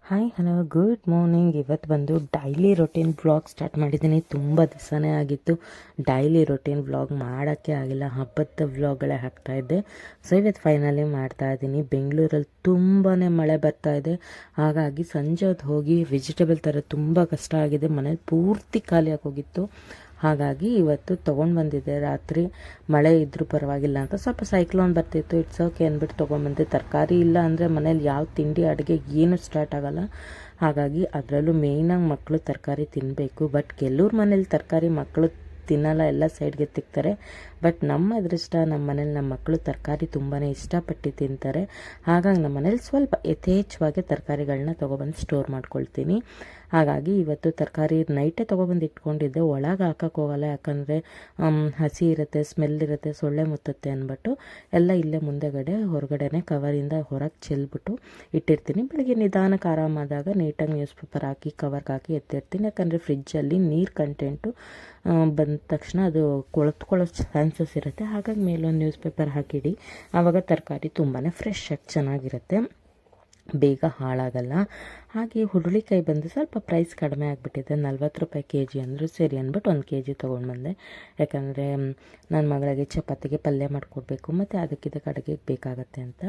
Hi hello good morning. ಇವತ್ತು ಬಂದು daily routine vlog start ಮಾಡಿದ್ದೀನಿ. ತುಂಬ ದಿವಸನೇ ಆಗಿತ್ತು ಡೈಲಿ ರೊಟೀನ್ ವ್ಲಾಗ್ ಮಾಡೋಕ್ಕೆ ಆಗಿಲ್ಲ, ಹಬ್ಬದ ವ್ಲಾಗ್ಗಳೇ ಹಾಕ್ತಾಯಿದ್ದೆ. ಸೊ ಇವತ್ತು ಫೈನಲಿ ಮಾಡ್ತಾಯಿದ್ದೀನಿ. ಬೆಂಗಳೂರಲ್ಲಿ ತುಂಬಾ ಮಳೆ ಬರ್ತಾಯಿದೆ, ಹಾಗಾಗಿ ಸಂಜೆ ಹೊತ್ತು ಹೋಗಿ ವೆಜಿಟೇಬಲ್ ಥರ ತುಂಬ ಕಷ್ಟ ಆಗಿದೆ. ಮನೇಲಿ ಪೂರ್ತಿ ಖಾಲಿಯಾಗಿ ಹೋಗಿತ್ತು, ಹಾಗಾಗಿ ಇವತ್ತು ತೊಗೊಂಡು ಬಂದಿದ್ದೆ. ರಾತ್ರಿ ಮಳೆ ಇದ್ದರೂ ಪರವಾಗಿಲ್ಲ ಅಂತ ಸ್ವಲ್ಪ ಸೈಕ್ಲೋನ್ ಬರ್ತಿತ್ತು, ಇಟ್ಸ್ ಓಕೆ ಅಂದ್ಬಿಟ್ಟು ತೊಗೊಂಡ್ಬಂದೆ. ತರಕಾರಿ ಇಲ್ಲ ಅಂದರೆ ಮನೇಲಿ ಯಾವ ತಿಂಡಿ ಅಡುಗೆ ಏನು ಸ್ಟಾರ್ಟ್ ಆಗೋಲ್ಲ. ಹಾಗಾಗಿ ಅದರಲ್ಲೂ ಮೇಯ್ನಾಗಿ ಮಕ್ಕಳು ತರಕಾರಿ ತಿನ್ನಬೇಕು. ಬಟ್ ಕೆಲವ್ರ ಮನೇಲಿ ತರಕಾರಿ ಮಕ್ಕಳು ತಿನ್ನಲ್ಲ, ಎಲ್ಲ ಸೈಡ್ಗೆ ತಿಕ್ತಾರೆ. ಬಟ್ ನಮ್ಮ ಅದೃಷ್ಟ, ನಮ್ಮ ಮನೇಲಿ ನಮ್ಮ ಮಕ್ಕಳು ತರಕಾರಿ ತುಂಬಾ ಇಷ್ಟಪಟ್ಟು ತಿಂತಾರೆ. ಹಾಗಾಗಿ ನಮ್ಮ ಮನೇಲಿ ಸ್ವಲ್ಪ ಯಥೇಚ್ಛವಾಗಿ ತರಕಾರಿಗಳನ್ನ ತೊಗೊಬಂದು ಸ್ಟೋರ್ ಮಾಡ್ಕೊಳ್ತೀನಿ. ಹಾಗಾಗಿ ಇವತ್ತು ತರಕಾರಿ ನೈಟೇ ತೊಗೊಬಂದು ಇಟ್ಕೊಂಡಿದ್ದೆ, ಒಳಗೆ ಹಾಕೋಕ್ಕೆ ಹೋಗಲ್ಲ, ಯಾಕಂದರೆ ಹಸಿ ಇರುತ್ತೆ, ಸ್ಮೆಲ್ ಇರುತ್ತೆ, ಸೊಳ್ಳೆ ಮುತ್ತುತ್ತೆ ಅಂದ್ಬಿಟ್ಟು ಎಲ್ಲ ಇಲ್ಲೇ ಮುಂದೆಗಡೆ ಹೊರಗಡೆನೆ ಕವರಿಂದ ಹೊರಗೆ ಚೆಲ್ಬಿಟ್ಟು ಇಟ್ಟಿರ್ತೀನಿ. ಬೆಳಗ್ಗೆ ನಿಧಾನಕ್ಕೆ ಆರಾಮಾದಾಗ ನೀಟಾಗಿ ನ್ಯೂಸ್ ಪೇಪರ್ ಹಾಕಿ ಕವರ್ಗೆ ಹಾಕಿ ಎತ್ತಿರ್ತೀನಿ. ಯಾಕಂದರೆ ಫ್ರಿಜ್ಜಲ್ಲಿ ನೀರು ಕಂಟೆಂಟು ಬಂದ ತಕ್ಷಣ ಅದು ಕೊಳೆತ್ಕೊಳ್ಳೋ ಚಾನ್ಸಸ್ ಇರುತ್ತೆ. ಹಾಗಾಗಿ ಮೇಲೊಂದು ನ್ಯೂಸ್ ಪೇಪರ್ ಹಾಕಿಡಿ, ಆವಾಗ ತರಕಾರಿ ತುಂಬಾ ಫ್ರೆಶ್ ಆಗಿ ಚೆನ್ನಾಗಿರುತ್ತೆ, ಬೇಗ ಹಾಳಾಗಲ್ಲ. ಹಾಗೆ ಹುರುಳಿಕಾಯಿ ಬಂದು ಸ್ವಲ್ಪ ಪ್ರೈಸ್ ಕಡಿಮೆ ಆಗಿಬಿಟ್ಟಿದೆ, 40 ರೂಪಾಯಿ kg ಅಂದರು. ಸರಿ ಅಂದ್ಬಿಟ್ಟು 1 kg ತೊಗೊಂಡು ಬಂದೆ. ಯಾಕಂದರೆ ನನ್ನ ಮಗಳಿಗೆ ಚಪಾತಿಗೆ ಪಲ್ಯ ಮಾಡಿಕೊಡ್ಬೇಕು, ಮತ್ತು ಅದಕ್ಕಿದ್ದಕ್ಕೆ ಅಡುಗೆಗೆ ಬೇಕಾಗತ್ತೆ ಅಂತ.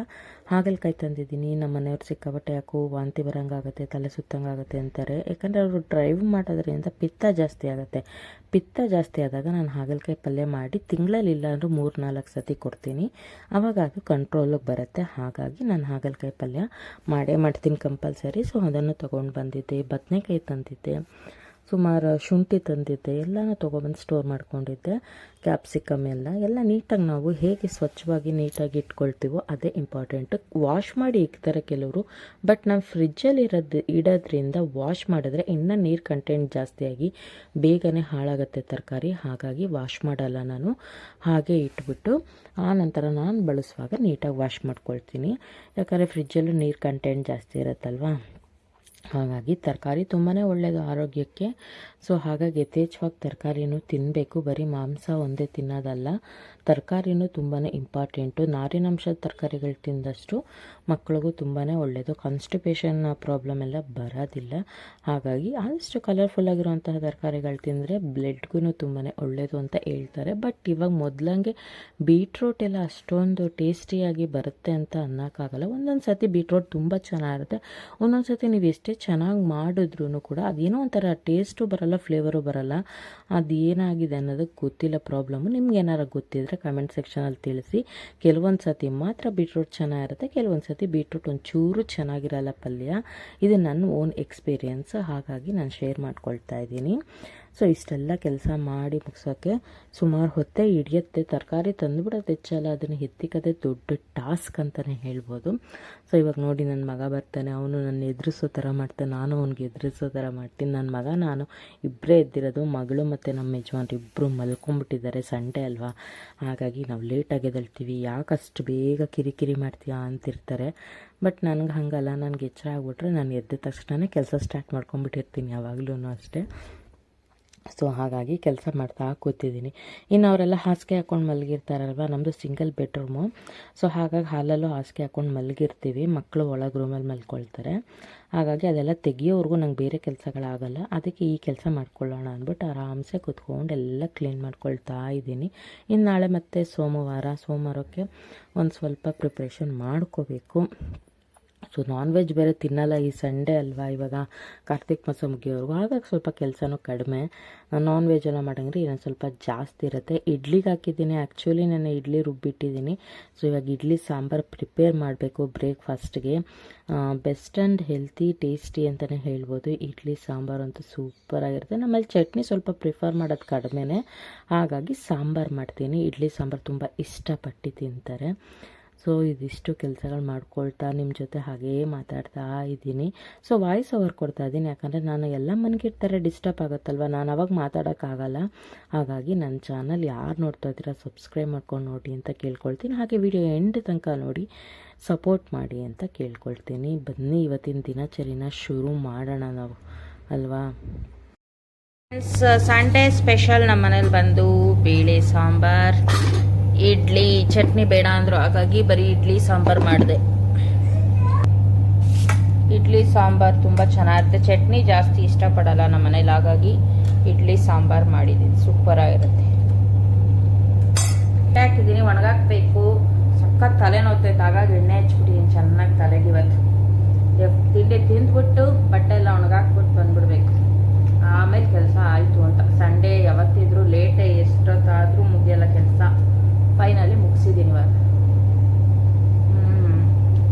ಹಾಗಲಕಾಯಿ ತಂದಿದ್ದೀನಿ. ನಮ್ಮ ಮನೆಯವ್ರು ಸಿಕ್ಕಾಬಟ್ಟೆ ಯಾಕೋ ವಾಂತಿ ಬರೋಂಗಾಗುತ್ತೆ, ತಲೆ ಸುತ್ತಂಗಾಗುತ್ತೆ ಅಂತಾರೆ. ಯಾಕಂದರೆ ಅವರು ಡ್ರೈವ್ ಮಾಡೋದ್ರಿಂದ ಪಿತ್ತ ಜಾಸ್ತಿ ಆಗುತ್ತೆ. ಪಿತ್ತ ಜಾಸ್ತಿ ಆದಾಗ ನಾನು ಹಾಗಲಕಾಯಿ ಪಲ್ಯ ಮಾಡಿ ತಿಂಗಳಲ್ಲಿ ಇಲ್ಲ ಅಂದರೂ 3-4 ಸತಿ ಕೊಡ್ತೀನಿ, ಆವಾಗ ಅದು ಕಂಟ್ರೋಲಿಗೆ ಬರುತ್ತೆ. ಹಾಗಾಗಿ ನಾನು ಹಾಗಲಕಾಯಿ ಪಲ್ಯ ಮಾಡೇ ಮಾಡ್ತೀನಿ ಕಂಪಲ್ಸರಿ. ಸೊ ಅದನ್ನು ತೊಗೊಂಡು ಬಂದಿದ್ದೆ. ಬದನೆಕಾಯಿ ತಂದಿದ್ದೆ, ಸುಮಾರು ಶುಂಠಿ ತಂದಿದ್ದೆ, ಎಲ್ಲನೂ ತೊಗೊಬಂದು ಸ್ಟೋರ್ ಮಾಡ್ಕೊಂಡಿದ್ದೆ. ಕ್ಯಾಪ್ಸಿಕಮ್ ಎಲ್ಲ ನೀಟಾಗಿ ನಾವು ಹೇಗೆ ಸ್ವಚ್ಛವಾಗಿ ನೀಟಾಗಿ ಇಟ್ಕೊಳ್ತೀವೋ ಅದೇ ಇಂಪಾರ್ಟೆಂಟು. ವಾಶ್ ಮಾಡಿ ಇಕ್ತಾರೆ ಕೆಲವರು, ಬಟ್ ನಾವು ಫ್ರಿಜ್ಜಲ್ಲಿ ಇಡೋದ್ರಿಂದ ವಾಶ್ ಮಾಡಿದ್ರೆ ಇನ್ನೂ ನೀರು ಕಂಟೆಂಟ್ ಜಾಸ್ತಿಯಾಗಿ ಬೇಗನೆ ಹಾಳಾಗುತ್ತೆ ತರಕಾರಿ. ಹಾಗಾಗಿ ವಾಶ್ ಮಾಡಲ್ಲ ನಾನು, ಹಾಗೆ ಇಟ್ಬಿಟ್ಟು ಆ ನಂತರ ನಾನು ಬಳಸುವಾಗ ನೀಟಾಗಿ ವಾಶ್ ಮಾಡ್ಕೊಳ್ತೀನಿ. ಯಾಕಂದರೆ ಫ್ರಿಜ್ಜಲ್ಲೂ ನೀರು ಕಂಟೆಂಟ್ ಜಾಸ್ತಿ ಇರುತ್ತಲ್ವ. ಹಾಗಾಗಿ ತರಕಾರಿ ತುಂಬಾ ಒಳ್ಳೆಯದು ಆರೋಗ್ಯಕ್ಕೆ. ಸೊ ಹಾಗಾಗಿ ಯಥೇಚ್ಛವಾಗಿ ತರಕಾರಿನೂ ತಿನ್ನಬೇಕು, ಬರೀ ಮಾಂಸ ಒಂದೇ ತಿನ್ನೋದಲ್ಲ, ತರಕಾರಿನೂ ತುಂಬಾ ಇಂಪಾರ್ಟೆಂಟು. ನಾರಿನಾಂಶದ ತರಕಾರಿಗಳು ತಿಂದಷ್ಟು ಮಕ್ಕಳಿಗೂ ತುಂಬಾ ಒಳ್ಳೆಯದು. ಕಾನ್ಸ್ಟಿಪೇಷನ್ ಪ್ರಾಬ್ಲಮ್ ಎಲ್ಲ ಬರೋದಿಲ್ಲ. ಹಾಗಾಗಿ ಆದಷ್ಟು ಕಲರ್ಫುಲ್ಲಾಗಿರುವಂತಹ ತರಕಾರಿಗಳು ತಿಂದರೆ ಬ್ಲಡ್ಗೂ ತುಂಬಾ ಒಳ್ಳೆಯದು ಅಂತ ಹೇಳ್ತಾರೆ. ಬಟ್ ಇವಾಗ ಮೊದಲಂಗೆ ಬೀಟ್ರೂಟ್ ಎಲ್ಲ ಅಷ್ಟೊಂದು ಟೇಸ್ಟಿಯಾಗಿ ಬರುತ್ತೆ ಅಂತ ಅನ್ನೋಕ್ಕಾಗಲ್ಲ. ಒಂದೊಂದು ಸತಿ ಬೀಟ್ರೂಟ್ ತುಂಬ ಚೆನ್ನಾಗಿರುತ್ತೆ, ಒಂದೊಂದು ಸತಿ ನೀವು ಎಷ್ಟೇ ಚೆನ್ನಾಗಿ ಮಾಡಿದ್ರೂ ಕೂಡ ಅದೇನೋ ಒಂಥರ ಟೇಸ್ಟು ಬರಲ್ಲ, ಫ್ಲೇವರು ಬರಲ್ಲ. ಅದು ಏನಾಗಿದೆ ಅನ್ನೋದಕ್ಕೆ ಗೊತ್ತಿಲ್ಲ ಪ್ರಾಬ್ಲಮ್ಮು. ನಿಮ್ಗೆ ಏನಾರು ಗೊತ್ತಿದ್ರೆ ಕಮೆಂಟ್ ಸೆಕ್ಷನಲ್ಲಿ ತಿಳಿಸಿ. ಕೆಲವೊಂದು ಸತಿ ಮಾತ್ರ ಬೀಟ್ರೂಟ್ ಚೆನ್ನಾಗಿರುತ್ತೆ, ಕೆಲವೊಂದು ಸತಿ ಬೀಟ್ರೂಟ್ ಒಂಚೂರು ಚೆನ್ನಾಗಿರಲ್ಲ ಪಲ್ಯ. ಇದು ನನ್ನ ಓನ್ ಎಕ್ಸ್ಪೀರಿಯೆನ್ಸ್, ಹಾಗಾಗಿ ನಾನು ಶೇರ್ ಮಾಡ್ಕೊಳ್ತಾ ಇದ್ದೀನಿ. ಸೊ ಇಷ್ಟೆಲ್ಲ ಕೆಲಸ ಮಾಡಿ ಮುಗಿಸೋಕ್ಕೆ ಸುಮಾರು ಹೊತ್ತೇ ಹಿಡಿಯುತ್ತೆ. ತರಕಾರಿ ತಂದುಬಿಡೋದು ಹೆಚ್ಚಲ್ಲ, ಅದನ್ನು ಎತ್ತಿಕೋದೇ ದೊಡ್ಡ ಟಾಸ್ಕ್ ಅಂತಲೇ ಹೇಳ್ಬೋದು. ಸೊ ಇವಾಗ ನೋಡಿ ನನ್ನ ಮಗ ಬರ್ತಾನೆ, ಅವನು ನನ್ನ ಎದುರಿಸೋ ಥರ ಮಾಡ್ತಾನೆ, ನಾನು ಅವ್ನಿಗೆ ಎದುರಿಸೋ ಥರ ಮಾಡ್ತೀನಿ. ನನ್ನ ಮಗ ನಾನು ಇಬ್ಬರೇ ಎದ್ದಿರೋದು, ಮಗಳು ಮತ್ತು ನಮ್ಮ ಯಜಮಾನ್ರು ಇಬ್ಬರು ಮಲ್ಕೊಂಡ್ಬಿಟ್ಟಿದ್ದಾರೆ, ಸಂಡೇ ಅಲ್ವಾ. ಹಾಗಾಗಿ ನಾವು ಲೇಟಾಗಿ ಎದ್ದೇಳ್ತೀವಿ, ಯಾಕಷ್ಟು ಬೇಗ ಕಿರಿಕಿರಿ ಮಾಡ್ತೀಯಾ ಅಂತಿರ್ತಾರೆ. ಬಟ್ ನನಗೆ ಹಾಗಲ್ಲ, ನನಗೆ ಎಚ್ಚರ ಆಗ್ಬಿಟ್ರೆ ನಾನು ಎದ್ದ ತಕ್ಷಣ ಕೆಲಸ ಸ್ಟಾರ್ಟ್ ಮಾಡ್ಕೊಂಡ್ಬಿಟ್ಟಿರ್ತೀನಿ, ಯಾವಾಗಲೂ ಅಷ್ಟೇ. ಸೊ ಹಾಗಾಗಿ ಕೆಲಸ ಮಾಡ್ತಾ ಕೂತಿದ್ದೀನಿ. ಇನ್ನು ಅವರೆಲ್ಲ ಹಾಸಿಗೆ ಹಾಕ್ಕೊಂಡು ಮಲಗಿರ್ತಾರಲ್ವ, ನಮ್ಮದು ಸಿಂಗಲ್ ಬೆಡ್ರೂಮು. ಸೊ ಹಾಗಾಗಿ ಹಾಲಲ್ಲೂ ಹಾಸಿಗೆ ಹಾಕ್ಕೊಂಡು ಮಲಗಿರ್ತೀವಿ, ಮಕ್ಕಳು ಒಳಗೆ ರೂಮಲ್ಲಿ ಮಲ್ಕೊಳ್ತಾರೆ. ಹಾಗಾಗಿ ಅದೆಲ್ಲ ತೆಗಿಯೋವರೆಗೂ ನಂಗೆ ಬೇರೆ ಕೆಲಸಗಳಾಗಲ್ಲ. ಅದಕ್ಕೆ ಈ ಕೆಲಸ ಮಾಡ್ಕೊಳ್ಳೋಣ ಅಂದ್ಬಿಟ್ಟು ಆರಾಮ್ಸೆ ಕೂತ್ಕೊಂಡು ಎಲ್ಲ ಕ್ಲೀನ್ ಮಾಡ್ಕೊಳ್ತಾ ಇದ್ದೀನಿ. ಇನ್ನು ನಾಳೆ ಮತ್ತೆ ಸೋಮವಾರಕ್ಕೆ ಒಂದು ಸ್ವಲ್ಪ ಪ್ರಿಪ್ರೇಷನ್ ಮಾಡ್ಕೋಬೇಕು. ಸೊ ನಾನ್ ವೆಜ್ ಬೇರೆ ತಿನ್ನಲ್ಲ ಈ ಸಂಡೇ ಅಲ್ವಾ, ಇವಾಗ ಕಾರ್ತಿಕ್ ಮಾಸ ಮುಗಿಯೋರ್ಗು. ಹಾಗಾಗಿ ಸ್ವಲ್ಪ ಕೆಲಸನೂ ಕಡಿಮೆ. ನಾನ್ ವೆಜ್ ಎಲ್ಲ ಮಾಡಂಗ್ರೆ ಇನ್ನೊಂದು ಸ್ವಲ್ಪ ಜಾಸ್ತಿ ಇರುತ್ತೆ. ಇಡ್ಲಿಗೆ ಹಾಕಿದ್ದೀನಿ, ಆ್ಯಕ್ಚುಲಿ ನಾನು ಇಡ್ಲಿ ರುಬ್ಬಿಟ್ಟಿದ್ದೀನಿ. ಸೊ ಇವಾಗ ಇಡ್ಲಿ ಸಾಂಬಾರು ಪ್ರಿಪೇರ್ ಮಾಡಬೇಕು ಬ್ರೇಕ್ಫಾಸ್ಟ್ಗೆ. ಬೆಸ್ಟ್ ಆ್ಯಂಡ್ ಹೆಲ್ತಿ ಟೇಸ್ಟಿ ಅಂತಲೇ ಹೇಳ್ಬೋದು. ಇಡ್ಲಿ ಸಾಂಬಾರು ಅಂತೂ ಸೂಪರಾಗಿರುತ್ತೆ. ನಮ್ಮಲ್ಲಿ ಚಟ್ನಿ ಸ್ವಲ್ಪ ಪ್ರಿಫರ್ ಮಾಡೋದು ಕಡಿಮೆನೇ, ಹಾಗಾಗಿ ಸಾಂಬಾರು ಮಾಡ್ತೀನಿ. ಇಡ್ಲಿ ಸಾಂಬಾರು ತುಂಬ ಇಷ್ಟಪಟ್ಟು ತಿಂತಾರೆ. ಸೊ ಇದಿಷ್ಟು ಕೆಲಸಗಳು ಮಾಡ್ಕೊಳ್ತಾ ನಿಮ್ಮ ಜೊತೆ ಹಾಗೇ ಮಾತಾಡ್ತಾ ಇದ್ದೀನಿ. ಸೊ ವಾಯ್ಸ್ ಓವರ್ ಕೊಡ್ತಾ ಇದ್ದೀನಿ, ಯಾಕಂದರೆ ನಾನು ಎಲ್ಲ ಮನಗಿರ್ತಾರೆ, ಡಿಸ್ಟರ್ಬ್ ಆಗುತ್ತಲ್ವ, ನಾನು ಅವಾಗ ಮಾತಾಡೋಕ್ಕಾಗಲ್ಲ. ಹಾಗಾಗಿ ನನ್ನ ಚಾನಲ್ ಯಾರು ನೋಡ್ತಾ ಇದ್ದೀರಾ ಸಬ್ಸ್ಕ್ರೈಬ್ ಮಾಡ್ಕೊಂಡು ನೋಡಿ ಅಂತ ಕೇಳ್ಕೊಳ್ತೀನಿ. ಹಾಗೆ ವಿಡಿಯೋ ಎಂಡ್ ತನಕ ನೋಡಿ ಸಪೋರ್ಟ್ ಮಾಡಿ ಅಂತ ಕೇಳ್ಕೊಳ್ತೀನಿ. ಬನ್ನಿ ಇವತ್ತಿನ ದಿನಚರಿನ ಶುರು ಮಾಡೋಣ ನಾವು, ಅಲ್ವಾ. ಸಂಡೇ ಸ್ಪೆಷಲ್ ನಮ್ಮ ಮನೇಲಿ ಬಂದು ಬೇಳೆ ಸಾಂಬಾರ್, ಇಡ್ಲಿ. ಚಟ್ನಿ ಬೇಡ ಅಂದರು, ಹಾಗಾಗಿ ಬರೀ ಇಡ್ಲಿ ಸಾಂಬಾರು ಮಾಡಿದೆ. ಇಡ್ಲಿ ಸಾಂಬಾರ್ ತುಂಬ ಚೆನ್ನಾಗಿರುತ್ತೆ. ಚಟ್ನಿ ಜಾಸ್ತಿ ಇಷ್ಟಪಡಲ್ಲ ನಮ್ಮ ಮನೇಲಿ, ಹಾಗಾಗಿ ಇಡ್ಲಿ ಸಾಂಬಾರ್ ಮಾಡಿದ್ದೀನಿ. ಸೂಪರ್ ಆಗಿರುತ್ತೆ. ಹಾಕಿದ್ದೀನಿ, ಒಣಗಾಕ್ಬೇಕು. ಸಖತ್ ತಲೆ ನೋಡ್ತೈತೆ, ಹಾಗಾಗಿ ಎಣ್ಣೆ ಹಚ್ಬಿಟ್ಟಿದ್ದೀನಿ ಚೆನ್ನಾಗಿ ತಲೆಗೆ. ಇವತ್ತು ತಿಂಡಿ ತಿಂದ್ಬಿಟ್ಟು ಬಟ್ಟೆ ಎಲ್ಲ ಒಣಗಾಕ್ಬಿಟ್ಟು ಬಂದ್ಬಿಡ್ಬೇಕು, ಆಮೇಲೆ ಕೆಲಸ ಆಯಿತು ಅಂತ. ಸಂಡೇ ಯಾವತ್ತಿದ್ರು ಲೇಟೇ, ಎಷ್ಟೊತ್ತಾದರೂ ಮುಗಿಯಲ್ಲ ಕೆಲಸ. ಫೈನಲಿ ಮುಗಿಸಿದ್ದೀನಿ ಇವಾಗ.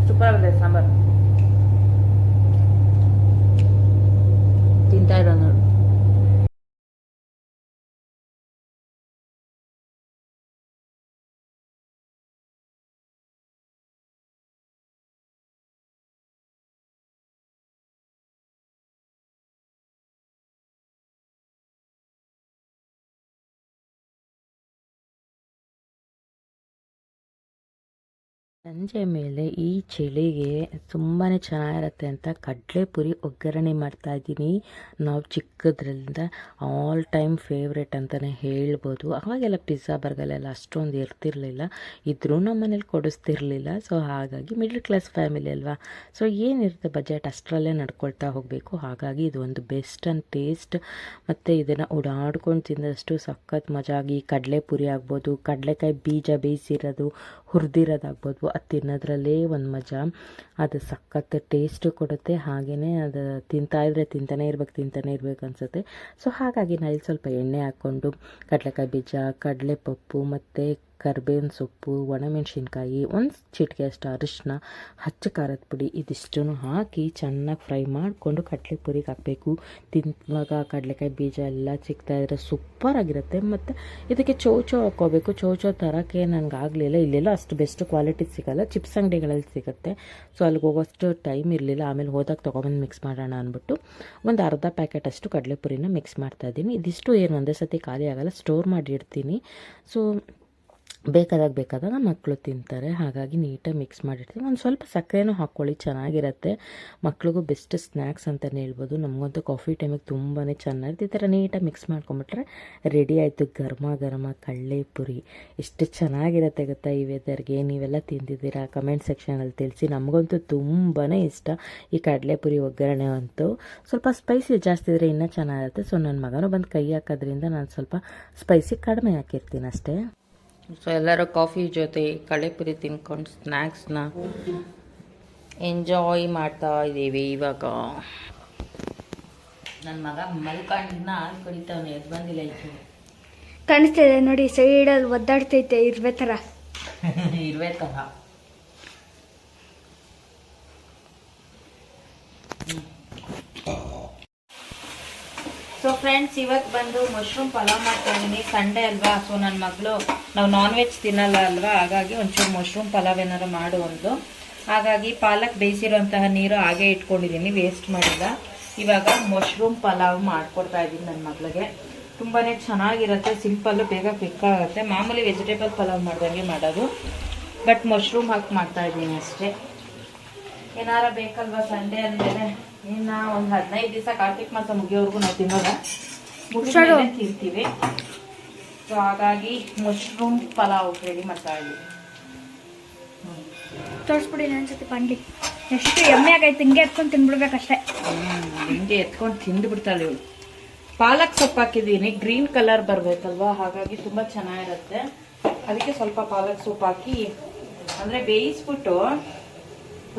ಸೂಪರ್ ಆಗಿದೆ ಸಾಂಬಾರು. ತಿಂತಾ ಇರೋ ನೋಡಿ. ಸಂಜೆ ಮೇಲೆ ಈ ಚಳಿಗೆ ತುಂಬಾ ಚೆನ್ನಾಗಿರುತ್ತೆ ಅಂತ ಕಡಲೆಪುರಿ ಒಗ್ಗರಣೆ ಮಾಡ್ತಾಯಿದ್ದೀನಿ. ನಾವು ಚಿಕ್ಕದ್ರಿಂದ ಆಲ್ ಟೈಮ್ ಫೇವ್ರೇಟ್ ಅಂತಲೇ ಹೇಳ್ಬೋದು. ಅವಾಗೆಲ್ಲ ಪಿಜ್ಜಾ ಬರ್ಗರೆಲ್ಲ ಅಷ್ಟೊಂದು ಇರ್ತಿರ್ಲಿಲ್ಲ, ಇದ್ರೂ ನಮ್ಮ ಮನೇಲಿ ಕೊಡಿಸ್ತಿರ್ಲಿಲ್ಲ. ಸೊ ಹಾಗಾಗಿ ಮಿಡ್ಲ್ ಕ್ಲಾಸ್ ಫ್ಯಾಮಿಲಿ ಅಲ್ವಾ, ಸೊ ಏನಿರುತ್ತೆ ಬಜೆಟ್ ಅಷ್ಟರಲ್ಲೇ ನಡ್ಕೊಳ್ತಾ ಹೋಗಬೇಕು. ಹಾಗಾಗಿ ಇದು ಒಂದು ಬೆಸ್ಟ್ ಆ್ಯಂಡ್ ಟೇಸ್ಟ್. ಮತ್ತು ಇದನ್ನು ಓಡಾಡ್ಕೊಂಡು ತಿಂದಷ್ಟು ಸಖತ್ ಮಜಾ ಆಗಿ. ಕಡಲೆಪುರಿ ಆಗ್ಬೋದು, ಕಡಲೆಕಾಯಿ ಬೀಜ ಬೇಯಿಸಿರೋದು, ಹುರಿದಿರೋದಾಗ್ಬೋದು, ಅದು ತಿನ್ನೋದ್ರಲ್ಲೇ ಒಂದು ಮಜಾ. ಅದು ಸಖತ್ ಟೇಸ್ಟು ಕೊಡುತ್ತೆ. ಹಾಗೆಯೇ ಅದು ತಿಂತಾನೇ ಇರ್ಬೇಕು ಅನಿಸುತ್ತೆ. ಸೊ ಹಾಗಾಗಿ ನಾನು ಇಲ್ಲಿ ಸ್ವಲ್ಪ ಎಣ್ಣೆ ಹಾಕ್ಕೊಂಡು ಕಡಲೆಕಾಯಿ ಬೀಜ, ಕಡಲೆಪಪ್ಪು ಮತ್ತು ಕರ್ಬೇವಿನ ಸೊಪ್ಪು, ಒಣಮೆಣಸಿನ್ಕಾಯಿ, ಒಂದು ಚಿಟಿಕೆ ಅಷ್ಟು ಅರಿಶಿನ, ಹಚ್ಚ ಖಾರದ ಪುಡಿ, ಇದಿಷ್ಟನ್ನು ಹಾಕಿ ಚೆನ್ನಾಗಿ ಫ್ರೈ ಮಾಡಿಕೊಂಡು ಕಡಲೆಪುರಿಗೆ ಹಾಕಬೇಕು. ತಿನ್ನುವಾಗ ಕಡಲೆಕಾಯಿ ಬೀಜ ಎಲ್ಲ ಸಿಗ್ತಾಯಿದ್ರೆ ಸೂಪರಾಗಿರುತ್ತೆ. ಮತ್ತು ಇದಕ್ಕೆ ಚೌಚೌ ಹಾಕ್ಕೋಬೇಕು. ಚೌಚೌ ತರೋಕ್ಕೆ ನನಗೆ ಆಗಲಿಲ್ಲ, ಇಲ್ಲೆಲ್ಲ ಅಷ್ಟು ಬೆಸ್ಟ್ ಕ್ವಾಲಿಟಿ ಸಿಗೋಲ್ಲ, ಚಿಪ್ಸ್ ಅಂಗಡಿಗಳಲ್ಲಿ ಸಿಗುತ್ತೆ. ಸೊ ಅಲ್ಲಿಗೆ ಹೋಗೋಷ್ಟು ಟೈಮ್ ಇರಲಿಲ್ಲ. ಆಮೇಲೆ ಹೋದಾಗ ತೊಗೊಬಂದು ಮಿಕ್ಸ್ ಮಾಡೋಣ ಅಂದ್ಬಿಟ್ಟು ಒಂದು ಅರ್ಧ ಪ್ಯಾಕೆಟ್ ಅಷ್ಟು ಕಡಲೆಪುರಿನ ಮಿಕ್ಸ್ ಮಾಡ್ತಾಯಿದ್ದೀನಿ. ಇದಿಷ್ಟು ಏನು ಒಂದೇ ಸತಿ ಖಾಲಿ ಆಗೋಲ್ಲ, ಸ್ಟೋರ್ ಮಾಡಿ ಇಡ್ತೀನಿ. ಸೊ ಬೇಕಾದಾಗ ಮಕ್ಕಳು ತಿಂತಾರೆ, ಹಾಗಾಗಿ ನೀಟಾಗಿ ಮಿಕ್ಸ್ ಮಾಡಿರ್ತೀವಿ. ಒಂದು ಸ್ವಲ್ಪ ಸಕ್ಕರೆನೂ ಹಾಕ್ಕೊಳ್ಳಿ, ಚೆನ್ನಾಗಿರುತ್ತೆ. ಮಕ್ಳಿಗೂ ಬೆಸ್ಟ್ ಸ್ನ್ಯಾಕ್ಸ್ ಅಂತಲೇ ಹೇಳ್ಬೋದು. ನಮಗಂತೂ ಕಾಫಿ ಟೈಮಿಗೆ ತುಂಬಾ ಚೆನ್ನಾಗಿರುತ್ತೆ. ಈ ಥರ ನೀಟಾಗಿ ಮಿಕ್ಸ್ ಮಾಡ್ಕೊಂಬಿಟ್ರೆ ರೆಡಿ ಆಯಿತು ಗರಮ ಕಡಲೆಪುರಿ. ಎಷ್ಟು ಚೆನ್ನಾಗಿರುತ್ತೆ ಗೊತ್ತಾ ಈ ವೆದರ್ಗೆ. ನೀವೆಲ್ಲ ತಿಂದಿದ್ದೀರಾ ಕಮೆಂಟ್ ಸೆಕ್ಷನಲ್ಲಿ ತಿಳಿಸಿ. ನಮಗಂತೂ ತುಂಬಾ ಇಷ್ಟ ಈ ಕಡಲೆಪುರಿ ಒಗ್ಗರಣೆ ಅಂತೂ. ಸ್ವಲ್ಪ ಸ್ಪೈಸಿ ಜಾಸ್ತಿ ಇದ್ದರೆ ಇನ್ನೂ ಚೆನ್ನಾಗಿರುತ್ತೆ. ಸೊ ನನ್ನ ಮಗನೂ ಬಂದು ಕೈ ಹಾಕೋದ್ರಿಂದ ನಾನು ಸ್ವಲ್ಪ ಸ್ಪೈಸಿ ಕಡಿಮೆ ಹಾಕಿರ್ತೀನಿ ಅಷ್ಟೇ. ಸೊ ಎಲ್ಲರೂ ಕಾಫಿ ಜೊತೆ ಕಡಲೆಪುರಿ ತಿನ್ಕೊಂಡು ಸ್ನ್ಯಾಕ್ಸ್ನ ಎಂಜಾಯ್ ಮಾಡ್ತಾ ಇದ್ದೀವಿ. ಇವಾಗ ನನ್ನ ಮಗ ಮಲ್ಕೊಂಡಿನ ಹಾಲು ಕುಡಿತಾವನೆ, ಎದ್ದು ಬಂದಿಲ್ಲ. ಇದು ಕಾಣಿಸ್ತಿದೆ ನೋಡಿ, ಸೈಡಲ್ಲಿ ಒದ್ದಾಡ್ತೈತೆ ಇರ್ವೇ ಥರ. ಸೊ ಫ್ರೆಂಡ್ಸ್, ಇವತ್ತು ಬಂದು ಮಶ್ರೂಮ್ ಪಲಾವ್ ಮಾಡ್ತಾ ಇದ್ದೀನಿ. ಸಂಡೇ ಅಲ್ವಾ, ಸೊ ನನ್ನ ಮಗಳು ನಾವು ನಾನ್ ವೆಜ್ ತಿನ್ನಲ್ಲ ಅಲ್ವಾ, ಹಾಗಾಗಿ ಒಂಚೂರು ಮಶ್ರೂಮ್ ಪಲಾವ್ ಏನಾರು ಮಾಡು ಒಂದು. ಹಾಗಾಗಿ ಪಾಲಕ್ ಬೇಯಿಸಿರೋಂತಹ ನೀರು ಹಾಗೆ ಇಟ್ಕೊಂಡಿದ್ದೀನಿ, ವೇಸ್ಟ್ ಮಾಡಿಲ್ಲ. ಇವಾಗ ಮಶ್ರೂಮ್ ಪಲಾವ್ ಮಾಡ್ಕೊಡ್ತಾ ಇದ್ದೀನಿ ನನ್ನ ಮಗಳಿಗೆ. ತುಂಬಾ ಚೆನ್ನಾಗಿರುತ್ತೆ, ಸಿಂಪಲ್ಲು, ಬೇಗ ಕ್ವಿಕ್ ಆಗುತ್ತೆ. ಮಾಮೂಲಿ ವೆಜಿಟೇಬಲ್ ಪಲಾವ್ ಮಾಡ್ದಂಗೆ ಮಾಡೋದು, ಬಟ್ ಮಶ್ರೂಮ್ ಹಾಕಿ ಮಾಡ್ತಾ ಇದ್ದೀನಿ ಅಷ್ಟೇ. ಏನಾರ ಬೇಕಲ್ವಾ ಸಂಡೇ ಅಂದಮೇಲೆ. ಇನ್ನು ಒಂದು 15 ದಿವಸ ಕಾರ್ತಿಕ್ ಮಾಸ ಮುಗಿಯೋವರೆಗೂ ನಾವು ತಿನ್ನೋಲ್ಲ, ತಿಂತೀವಿ. ಸೊ ಹಾಗಾಗಿ ಮಶ್ರೂಮ್ ಪಲಾವ್ ರೆಡಿ ಮಾಡ್ತಾ ಇದ್ದೀವಿ. ತೋರಿಸ್ಬಿಡಿ ಅನ್ಸುತ್ತೆ ಪಂಡಿ, ಎಷ್ಟು ಎಮ್ಮೆ ಆಗೈತೆ. ಹಿಂಗೆ ಎತ್ಕೊಂಡು ತಿನ್ಬಿಡ್ಬೇಕಷ್ಟೇ. ಹಿಂಗೆ ಎತ್ಕೊಂಡು ತಿಂದುಬಿಡ್ತಾಳೆ ಇವಳು. ಪಾಲಕ್ ಸೊಪ್ಪು ಹಾಕಿದ್ದೀನಿ, ಗ್ರೀನ್ ಕಲರ್ ಬರಬೇಕಲ್ವಾ, ಹಾಗಾಗಿ ತುಂಬ ಚೆನ್ನಾಗಿರುತ್ತೆ. ಅದಕ್ಕೆ ಸ್ವಲ್ಪ ಪಾಲಕ್ ಸೊಪ್ಪು ಹಾಕಿ ಅಂದರೆ ಬೇಯಿಸ್ಬಿಟ್ಟು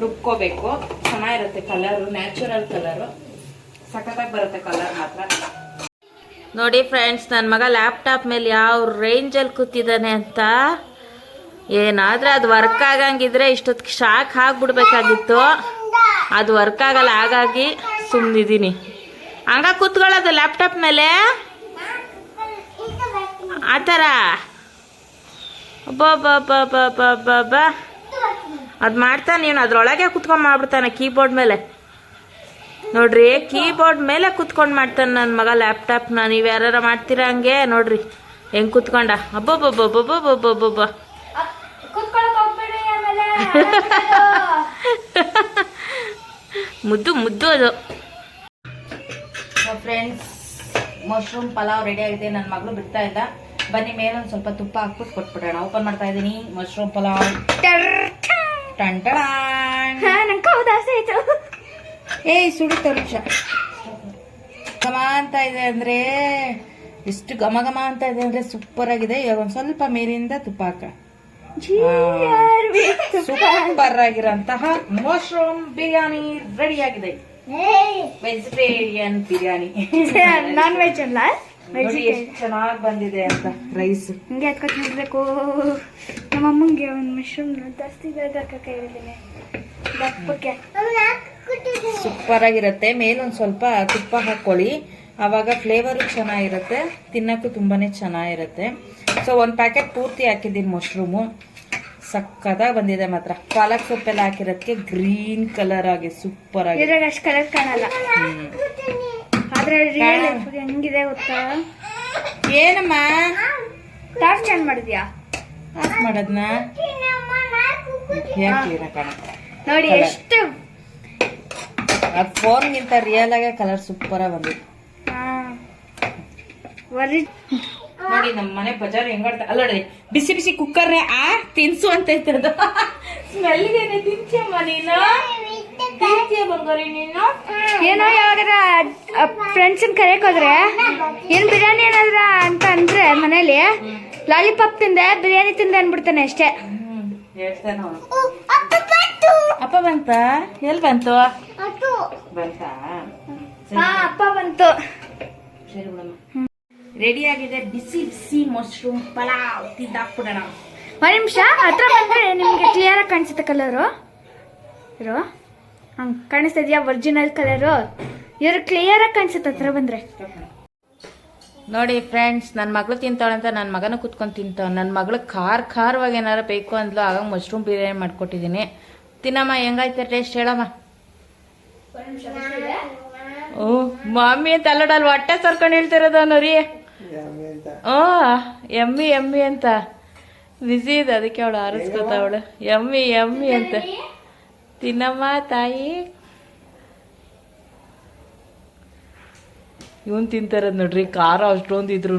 ರುಬ್ಕೋಬೇಕು. ಚೆನ್ನಾಗಿರುತ್ತೆ ಕಲರು, ನ್ಯಾಚುರಲ್ ಕಲರು, ಸಖತ್ತಾಗಿ ಬರುತ್ತೆ ಕಲರ್ ಮಾತ್ರ. ನೋಡಿ ಫ್ರೆಂಡ್ಸ್, ನನ್ನ ಮಗ ಲ್ಯಾಪ್ಟಾಪ್ ಮೇಲೆ ಯಾವ ರೇಂಜಲ್ಲಿ ಕೂತಿದ್ದಾನೆ ಅಂತ. ಏನಾದರೂ ಅದು ವರ್ಕ್ ಆಗಂಗಿದ್ರೆ ಇಷ್ಟೊತ್ತಿಗೆ ಶಾಕ್ ಆಗಿಬಿಡ್ಬೇಕಾಗಿತ್ತು, ಅದು ವರ್ಕ್ ಆಗಲ್ಲ, ಹಾಗಾಗಿ ಸುಮ್ಮನಿದ್ದೀನಿ. ಹಂಗ ಕೂತ್ಕೊಳ್ಳೋದು ಲ್ಯಾಪ್ಟಾಪ್ ಮೇಲೆ ಆ ಥರ. ಬಾ ಅದು ಮಾಡ್ತಾನೆ ಇವನು, ಅದ್ರೊಳಗೆ ಕುತ್ಕೊಂಡು ಮಾಡ್ಬಿಡ್ತಾನೆ ಕೀಬೋರ್ಡ್ ಮೇಲೆ. ನೋಡ್ರಿ, ಕೀಬೋರ್ಡ್ ಮೇಲೆ ಕುತ್ಕೊಂಡು ಮಾಡ್ತಾನೆ ನನ್ನ ಮಗ ಲ್ಯಾಪ್ಟಾಪ್ನ. ನೀವು ಯಾರು ಮಾಡ್ತೀರಾ ಹಂಗೆ? ನೋಡ್ರಿ ಹೆಂಗೆ ಕುತ್ಕೊಂಡ. ಅಬ್ಬಬ್ಬಬ್ಬಬ್ಬಬ್ಬಬ್ಬಬ್ಬ ಮುದ್ದು ಅದು. ಫ್ರೆಂಡ್ಸ್, ಮಶ್ರೂಮ್ ಪಲಾವ್ ರೆಡಿ ಆಗಿದೆ. ನನ್ನ ಮಗಳು ಬಿಡ್ತಾ ಇಲ್ಲ. ಬನ್ನಿ ಮೇಲೆ ಒಂದು ಸ್ವಲ್ಪ ತುಪ್ಪ ಹಾಕ್ಬಿಟ್ಟು ಕೊಟ್ಬಿಡೋಣ. ಓಪನ್ ಮಾಡ್ತಾ ಇದ್ದೀನಿ ಮಶ್ರೂಮ್ ಪಲಾವ್. ಸುಡುತ್ತೆ ವೃಕ್ಷ ಘಮ ಅಂತ ಇದೆ ಅಂದ್ರೆ ಎಷ್ಟು ಘಮ ಘಮ ಅಂತ ಇದೆ ಅಂದ್ರೆ ಸೂಪರ್ ಆಗಿದೆ. ಇವಾಗ ಒಂದ್ ಸ್ವಲ್ಪ ಮೇಲಿಂದ ತುಪ್ಪ ಹಾಕ. ಸೂಪರ್ ಆಗಿರೋಂತಹ ಮಶ್ರೂಮ್ ಬಿರಿಯಾನಿ ರೆಡಿ ಆಗಿದೆ. ವೆಜಿಟೇರಿಯನ್ ಬಿರಿಯಾನಿ, ನಾನ್ ವೆಜ್ ಅಲ್ಲ. ನೋಡಿ ಎಷ್ಟು ಚೆನ್ನಾಗಿ ಬಂದಿದೆ ಅಂತ. ರೈಸ್ ಹಿಂಗೆ ಎತ್ಕೊತ್ ನೋಡ್ಬೇಕು. ನಮ್ಮ ಅಮ್ಮಂಗೆ ಒಂದು ಮಶ್ರೂಮ್ ಜಾಸ್ತಿ ಬೇಕಕ್ಕೆ ಹೇಳಿದ್ದೀನಿ ದಪ್ಪಕ್ಕೆ. ಸೂಪರ್ ಆಗಿರುತ್ತೆ. ಮೇಲೊಂದ್ ಸ್ವಲ್ಪ ತುಪ್ಪ ಹಾಕೊಳ್ಳಿ, ಆವಾಗ ಫ್ಲೇವರು ಚೆನ್ನಾಗಿರುತ್ತೆ, ತಿನ್ನಕ್ಕೂ ತುಂಬಾನೇ ಚೆನ್ನಾಗಿರುತ್ತೆ. ಸೊ ಒಂದ್ ಪ್ಯಾಕೆಟ್ ಪೂರ್ತಿ ಹಾಕಿದ್ದೀನಿ ಮಶ್ರೂಮು. ಸಕ್ಕದಾಗ ಬಂದಿದೆ ಮಾತ್ರ. ಪಾಲಕ್ ಸೊಪ್ಪೆಲ್ಲ ಹಾಕಿರೋದಕ್ಕೆ ಗ್ರೀನ್ ಕಲರ್ ಆಗಿ ಸೂಪರ್ ಆಗಿ. ಇದ್ರಾಗ ಅಷ್ಟು ಕಲರ್ ಕಾಣಲ್ಲ, ಆದ್ರೆ ರಿಯಲ್ ಹೆಂಗಿದೆ ಗೊತ್ತಾ? ಏನಮ್ಮ ಟಾರ್ಚ್ ಆನ್ ಮಾಡಿದ್ಯಾ? ಆಫ್ ಮಾಡದ್ನ ಯಾಕೆ ಕಾಣುತ್ತೆ ನೋಡಿ ಎಷ್ಟು. ಅದ್ ಫೋನ್ಗಿಂತ ರಿಯಲ್ ಆಗಿ ಕಲರ್ ಸೂಪರ್ ಆಗಿ ಬಂದಿದೆ. ನೋಡಿ ನಮ್ಮ ಮನೆ ಬಜಾರ್ ಹೆಂಗಾಡ್ತ ಅಲ್ಲ ನೋಡಿ. ಬಿಸಿ ಬಿಸಿ ಕುಕ್ಕರ್ ತಿನ್ಸು ಅಂತ ಇರ್ತದ. ಸ್ಮೆಲ್ಗೇನೆ ತಿನ್ಸಿಯಮ್ಮ ನೀನು, ತಿನ್ಸಿಯ ಬಂಗಾರಿ ನೀನು. ಏನೋ ಯಾವಾಗಾರ ಫ್ರೆಂಡ್ಸ್ ಕರೆಯಕ್ ಹೋದ್ರೆ ಏನ್ ಬಿರಿಯಾನಿ ಏನಾದ್ರ ಅಂತ ಅಂದ್ರೆ ಮನೇಲಿ ಲಾಲಿಪಾಪ್ ತಿಂದೆ ಬಿರಿಯಾನಿ ತಿಂದೆ ಅನ್ಬಿಡ್ತಾನೆ ಅಷ್ಟೇ. ಹೇಳ್ತಾನ ಅಪ್ಪ ಬಂತ? ಎಲ್ ಬಂತು? ಬಂತಾ? ಅಪ್ಪ ಬಂತು. ಸರಿ ಬಿಡಮ್ಮ. ರೆಡಿ ಆಗಿದೆ ಬಿಸಿ ಬಿಸಿ ಮಶ್ರೂಮ್ ಪಲಾವ್. ತಿಂದಾಕ್ಬಿಡೋಣ. ಒಂದ್ ನಿಮಿಷ ಹತ್ರ ಬಂದ್ರೆ ನಿಮ್ಗೆ ಕ್ಲಿಯರ್ ಆಗಿ ಕಾಣಿಸುತ್ತೆ ಕಲರು. ಇರೋ ಹಂಗ್ ಕಾಣಿಸ್ತಾ ಇದೆಯಾ? ಒರಿಜಿನಲ್ ಕಲರು ಇವ್ರು ಕ್ಲಿಯರ್ ಆಗಿ ಕಾಣಿಸುತ್ತೆ ಹತ್ರ ಬಂದ್ರೆ. ನೋಡಿ ಫ್ರೆಂಡ್ಸ್, ನನ್ನ ಮಗಳು ತಿಂತಾಳಂತ ನನ್ನ ಮಗನೂ ಕುತ್ಕೊಂಡು ತಿಂತಾವ. ನನ್ನ ಮಗಳು ಖಾರವಾಗಿ ಏನಾರು ಬೇಕು ಅಂದ್ಲು, ಆಗ ಮಶ್ರೂಮ್ ಬಿರಿಯಾನಿ ಮಾಡ್ಕೊಟ್ಟಿದ್ದೀನಿ. ತಿನ್ನಮ್ಮ, ಹೆಂಗಾಯ್ತು ಟೇಸ್ಟ್ ಹೇಳಮ್ಮ. ಓ ಮಮ್ಮಿ ಅಂತ ಅಲ್ಲಡಲ್ ಹೊಟ್ಟೆ ಸರ್ಕೊಂಡು ಹೇಳ್ತಿರೋದ ನೋರಿ. ಎಮ್ಮಿ ಎಮ್ಮಿ ಅಂತ ಬಿಸಿ ಇದೆ, ಅದಕ್ಕೆ ಅವಳು ಆರಿಸ್ಕೊತ ಅವಳು ಎಮ್ಮಿ ಎಮ್ಮಿ ಅಂತ. ತಿನ್ನಮ್ಮ ತಾಯಿ. ಇವನ್ ತಿಂತಾರದ್ ನೋಡ್ರಿ, ಖಾರ ಅಷ್ಟೊಂದಿದ್ರು.